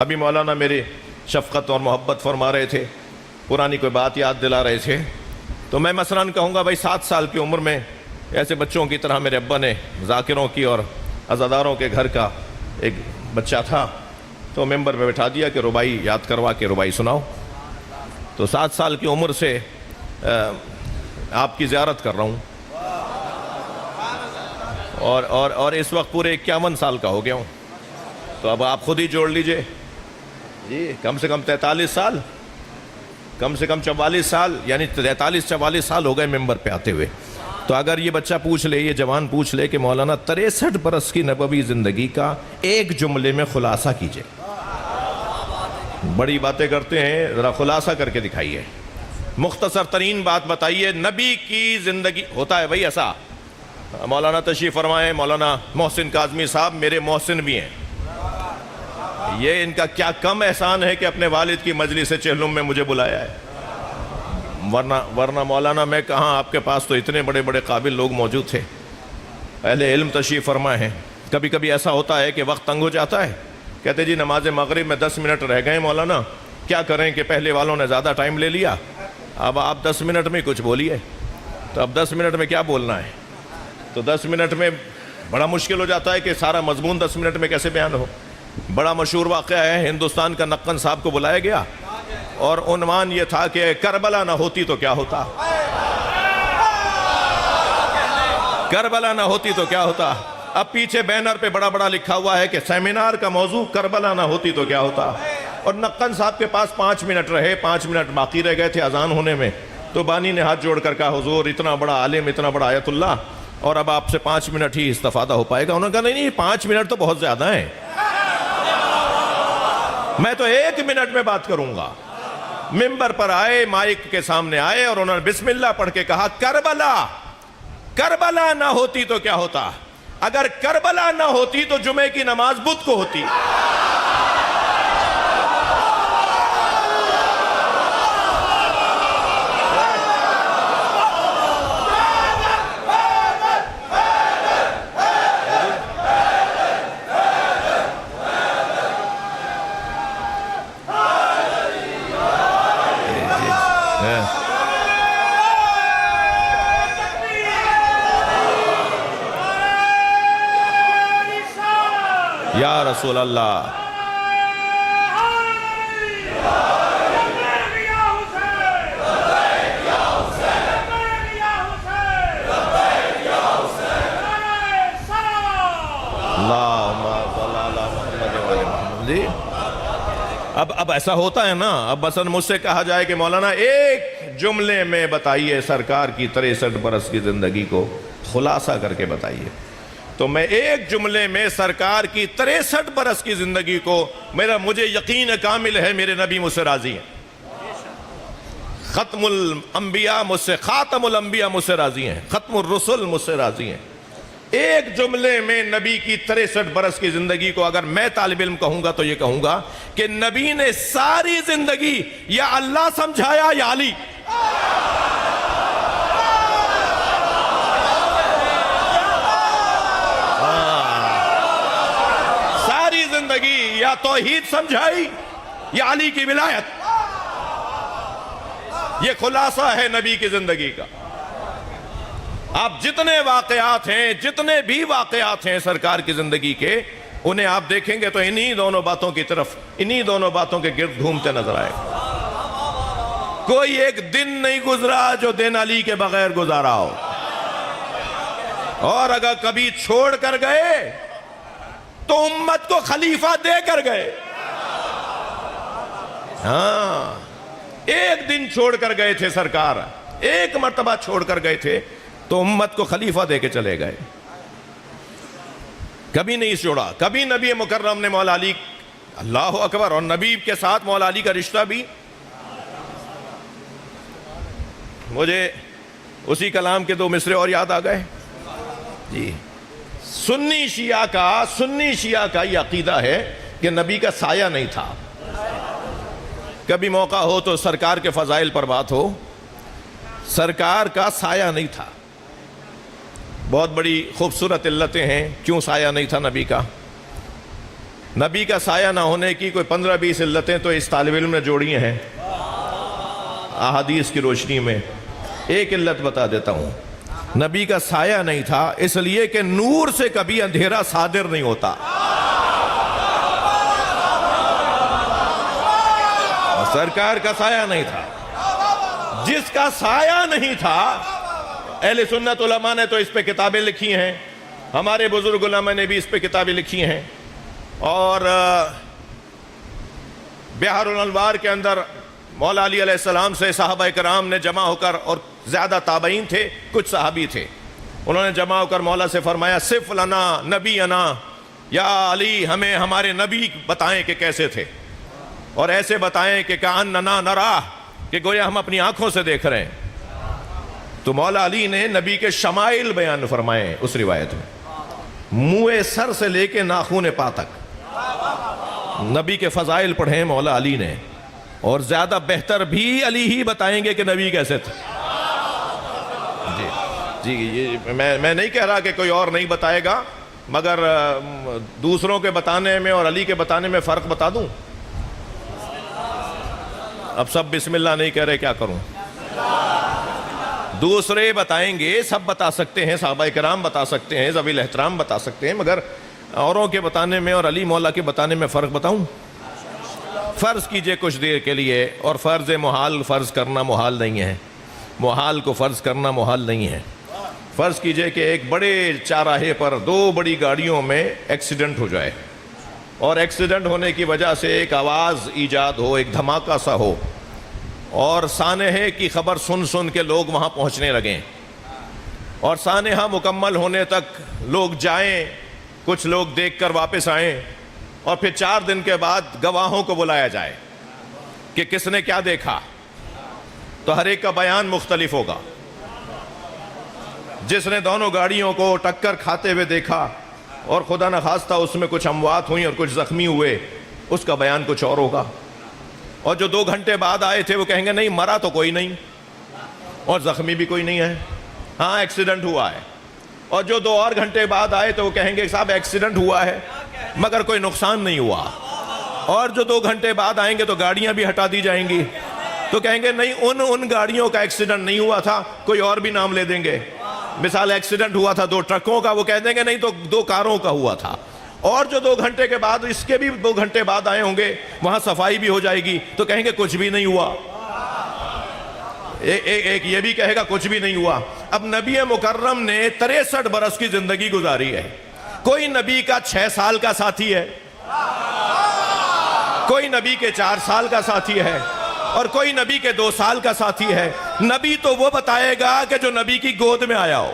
ابھی مولانا میری شفقت اور محبت فرما رہے تھے، پرانی کوئی بات یاد دلا رہے تھے، تو میں مثلاً کہوں گا بھائی 7 سال کی عمر میں ایسے بچوں کی طرح میرے ابا نے ذاکروں کی اور عزاداروں کے گھر کا ایک بچہ تھا، تو ممبر پہ بٹھا دیا کہ ربائی یاد کروا کے ربائی سناؤ۔ تو 7 سال کی عمر سے آپ کی زیارت کر رہا ہوں اور اس وقت پورے 51 سال کا ہو گیا ہوں، تو اب آپ خود ہی جوڑ لیجئے جی، کم سے کم 43 سال، کم سے کم 44 سال، یعنی 43-44 سال ہو گئے ممبر پہ آتے ہوئے۔ تو اگر یہ بچہ پوچھ لے، یہ جوان پوچھ لے کہ مولانا 63 برس کی نبوی زندگی کا ایک جملے میں خلاصہ کیجئے، بڑی باتیں کرتے ہیں، ذرا خلاصہ کر کے دکھائیے، مختصر ترین بات بتائیے۔ نبی کی زندگی ہوتا ہے بھائی ایسا، مولانا تشریف فرمائیں، مولانا محسن کاظمی صاحب میرے محسن بھی ہیں، یہ ان کا کیا کم احسان ہے کہ اپنے والد کی مجلس چہلم میں مجھے بلایا ہے، ورنہ مولانا میں کہاں، آپ کے پاس تو اتنے بڑے بڑے قابل لوگ موجود تھے، اہل علم تشریف فرمائے ہیں۔ کبھی کبھی ایسا ہوتا ہے کہ وقت تنگ ہو جاتا ہے، کہتے جی نماز مغرب میں 10 منٹ رہ گئے مولانا، کیا کریں کہ پہلے والوں نے زیادہ ٹائم لے لیا، اب آپ 10 منٹ میں کچھ بولیے۔ تو اب 10 منٹ میں کیا بولنا ہے، تو 10 منٹ میں بڑا مشکل ہو جاتا ہے کہ سارا مضمون 10 منٹ میں کیسے بیان ہو۔ بڑا مشہور واقعہ ہے، ہندوستان کا نقن صاحب کو بلایا گیا اور عنوان یہ تھا کہ کربلا نہ ہوتی تو کیا ہوتا، کربلا نہ ہوتی تو کیا ہوتا۔ اب پیچھے بینر پہ بڑا بڑا لکھا ہوا ہے کہ سیمینار کا موضوع کربلا نہ ہوتی تو کیا ہوتا، اور نقن صاحب کے پاس 5 منٹ رہے، 5 منٹ باقی رہ گئے تھے اذان ہونے میں، تو بانی نے ہاتھ جوڑ کر کہا حضور اتنا بڑا عالم، اتنا بڑا آیت اللہ، اور اب آپ سے 5 منٹ ہی استفادہ ہو پائے گا۔ انہوں نے کہا نہیں 5 منٹ تو بہت زیادہ ہیں، میں تو 1 منٹ میں بات کروں گا۔ ممبر پر آئے، مائک کے سامنے آئے اور انہوں نے بسم اللہ پڑھ کے کہا کربلا نہ ہوتی تو کیا ہوتا، اگر کربلا نہ ہوتی تو جمعے کی نماز بدھ کو ہوتی۔ یا رسول اللہ، جی اب ایسا ہوتا ہے نا، اب مثلا مجھ سے کہا جائے کہ مولانا ایک جملے میں بتائیے سرکار کی 63 برس کی زندگی کو خلاصہ کر کے بتائیے، تو میں ایک جملے میں سرکار کی 63 برس کی زندگی کو، مجھے یقین کامل ہے میرے نبی مجھ سے راضی ہیں، ختم الانبیاء مجھ سے، خاتم الانبیاء مجھ سے راضی ہیں، ختم الرسل مجھ سے راضی ہیں۔ ایک جملے میں نبی کی 63 برس کی زندگی کو اگر میں طالب علم کہوں گا تو یہ کہوں گا کہ نبی نے ساری زندگی یا اللہ سمجھایا یا علی، زندگی یا توحید سمجھائی یا علی کی ولایت، یہ خلاصہ ہے نبی کی زندگی کا۔ آپ جتنے واقعات ہیں، جتنے بھی واقعات ہیں سرکار کی زندگی کے، انہیں آپ دیکھیں گے تو انہی دونوں باتوں کی طرف، انہی دونوں باتوں کے گرد گھومتے نظر آئے۔ کوئی ایک دن نہیں گزرا جو دن علی کے بغیر گزارا ہو، اور اگر کبھی چھوڑ کر گئے تو امت کو خلیفہ دے کر گئے۔ ہاں، ایک دن چھوڑ کر گئے تھے سرکار، ایک مرتبہ چھوڑ کر گئے تھے تو امت کو خلیفہ دے کے چلے گئے، کبھی نہیں چھوڑا۔ کبھی نبی مکرم نے مولا علی، اللہ اکبر، اور نبی کے ساتھ مولا علی کا رشتہ بھی، مجھے اسی کلام کے 2 مصرے اور یاد آ گئے جی۔ سنی شیعہ کا یہ عقیدہ ہے کہ نبی کا سایہ نہیں تھا۔ کبھی موقع ہو تو سرکار کے فضائل پر بات ہو، سرکار کا سایہ نہیں تھا۔ بہت بڑی خوبصورت علتیں ہیں کیوں سایہ نہیں تھا نبی کا۔ نبی کا سایہ نہ ہونے کی کوئی 15-20 علتیں تو اس طالب علم نے جوڑی ہیں احادیث کی روشنی میں. ایک علت بتا دیتا ہوں. نبی کا سایہ نہیں تھا اس لیے کہ نور سے کبھی اندھیرا صادر نہیں ہوتا. سرکار کا سایہ نہیں تھا. جس کا سایہ نہیں تھا، اہل سنت علماء نے تو اس پہ کتابیں لکھی ہیں، ہمارے بزرگ علماء نے بھی اس پہ کتابیں لکھی ہیں، اور بحار الانوار کے اندر مولا علی علیہ السلام سے صحابہ کرام نے جمع ہو کر، اور زیادہ تابعین تھے، کچھ صحابی تھے، انہوں نے جمع ہو کر مولا سے فرمایا صف لنا نبینا، یا علی ہمیں ہمارے نبی بتائیں کہ کیسے تھے، اور ایسے بتائیں کہ کأننا نراہ، کہ گویا ہم اپنی آنکھوں سے دیکھ رہے ہیں. تو مولا علی نے نبی کے شمائل بیان فرمائے اس روایت میں، منہ سر سے لے کے ناخن پا تک نبی کے فضائل پڑھیں مولا علی نے، اور زیادہ بہتر بھی علی ہی بتائیں گے کہ نبی کیسے تھے. جی یہ میں نہیں کہہ رہا کہ کوئی اور نہیں بتائے گا، مگر دوسروں کے بتانے میں اور علی کے بتانے میں فرق بتا دوں. اب سب بسم اللہ نہیں کہہ رہے، کیا کروں؟ دوسرے بتائیں گے، سب بتا سکتے ہیں، صحابہ کرام بتا سکتے ہیں، ذوی الاحترام بتا سکتے ہیں، مگر اوروں کے بتانے میں اور علی مولا کے بتانے میں فرق بتاؤں؟ فرض کیجئے کچھ دیر کے لیے، اور فرض محال فرض کرنا محال نہیں ہے، محال کو فرض کرنا محال نہیں ہے. فرض کیجئے کہ ایک بڑے چاراہے پر دو بڑی گاڑیوں میں ایکسیڈنٹ ہو جائے، اور ایکسیڈنٹ ہونے کی وجہ سے ایک آواز ایجاد ہو، ایک دھماکہ سا ہو، اور سانحے کی خبر سن سن کے لوگ وہاں پہنچنے لگیں، اور سانحہ مکمل ہونے تک لوگ جائیں، کچھ لوگ دیکھ کر واپس آئیں، اور پھر 4 دن کے بعد گواہوں کو بلایا جائے کہ کس نے کیا دیکھا. تو ہر ایک کا بیان مختلف ہوگا. جس نے دونوں گاڑیوں کو ٹکر کھاتے ہوئے دیکھا اور خدا نخواستہ اس میں کچھ اموات ہوئیں اور کچھ زخمی ہوئے، اس کا بیان کچھ اور ہوگا. اور جو 2 گھنٹے بعد آئے تھے وہ کہیں گے نہیں مرا تو کوئی نہیں اور زخمی بھی کوئی نہیں ہے، ہاں ایکسیڈنٹ ہوا ہے. اور جو 2 اور گھنٹے بعد آئے تو وہ کہیں گے صاحب ایکسیڈنٹ ہوا ہے مگر کوئی نقصان نہیں ہوا. اور جو 2 گھنٹے بعد آئیں گے تو گاڑیاں بھی ہٹا دی جائیں گی، تو کہیں گے نہیں ان گاڑیوں کا ایکسیڈنٹ نہیں ہوا تھا، کوئی اور بھی نام لے دیں گے. مثال ایکسیڈنٹ ہوا تھا 2 ٹرکوں کا، وہ کہہ دیں گے نہیں تو 2 کاروں کا ہوا تھا. اور جو 2 گھنٹے کے بعد اس کے بھی 2 گھنٹے بعد آئے ہوں گے، وہاں صفائی بھی ہو جائے گی، تو کہیں گے کچھ بھی نہیں ہوا. ایک یہ بھی کہے گا کچھ بھی نہیں ہوا. اب نبی مکرم نے 63 برس کی زندگی گزاری ہے. کوئی نبی کا 6 سال کا ساتھی ہے، کوئی نبی کے 4 سال کا ساتھی ہے، اور کوئی نبی کے 2 سال کا ساتھی ہے. نبی تو وہ بتائے گا کہ جو نبی کی گود میں آیا ہو.